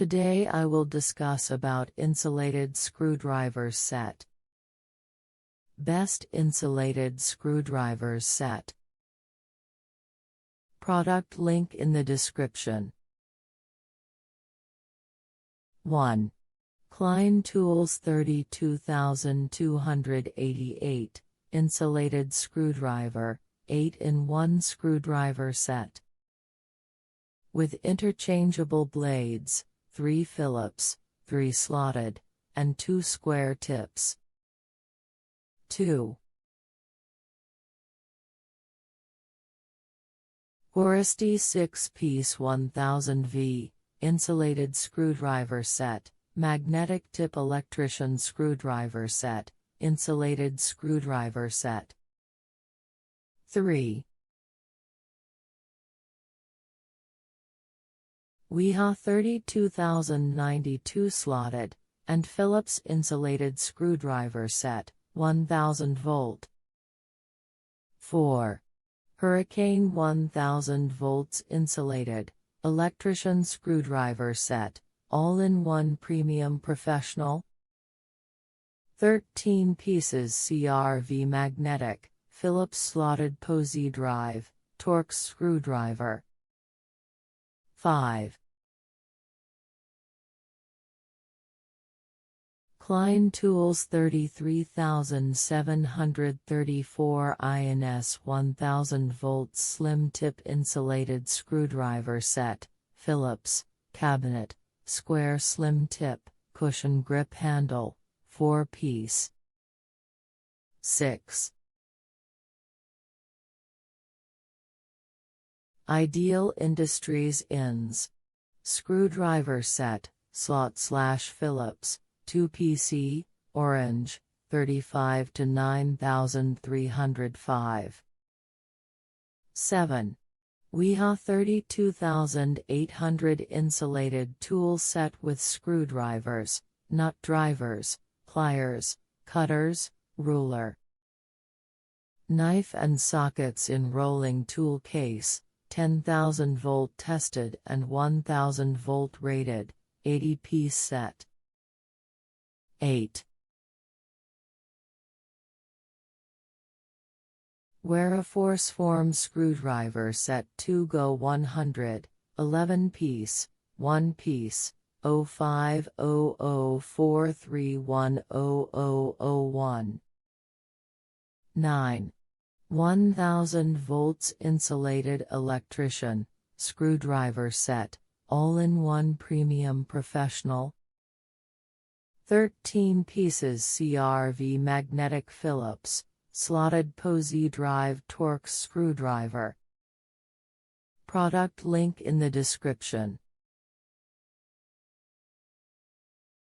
Today I will discuss about insulated screwdrivers set. Best insulated screwdrivers set. Product link in the description. 1. Klein Tools 32288 Insulated Screwdriver 8-in-1 Screwdriver Set. With interchangeable blades, 3 Phillips, 3 slotted, and 2 square tips. 2. Horisty 6-piece 1000V Insulated Screwdriver Set, Magnetic Tip Electrician Screwdriver Set, Insulated Screwdriver Set. 3. WIHA 32092 Slotted, and Phillips Insulated Screwdriver Set, 1000 volt. 4. Hurricane 1000 volts Insulated, Electrician Screwdriver Set, All-in-One Premium Professional. 13 pieces CRV Magnetic, Phillips Slotted Posey Drive, Torx Screwdriver. 5. Klein Tools 33734 INS 1000 volts Slim Tip Insulated Screwdriver Set, Phillips, Cabinet, Square Slim Tip, Cushion Grip Handle, 4-piece. 6. Ideal Industries INS Screwdriver Set, Slot/Phillips, 2PC, Orange, 35 to 9305. 7. WIHA 32800 Insulated Tool Set with Screwdrivers, Nut Drivers, Pliers, Cutters, Ruler. Knife and Sockets in Rolling Tool Case, 10,000 volt tested and 1000 volt rated, 80-piece set. 8. Wera Forceform Screwdriver Set 2Go 100, 11-piece, 1-piece, 050043100001. 9. 1000 volts Insulated Electrician Screwdriver Set, All-in-One Premium Professional. 13 pieces CRV Magnetic Phillips, Slotted Posey Drive Torx Screwdriver. Product link in the description.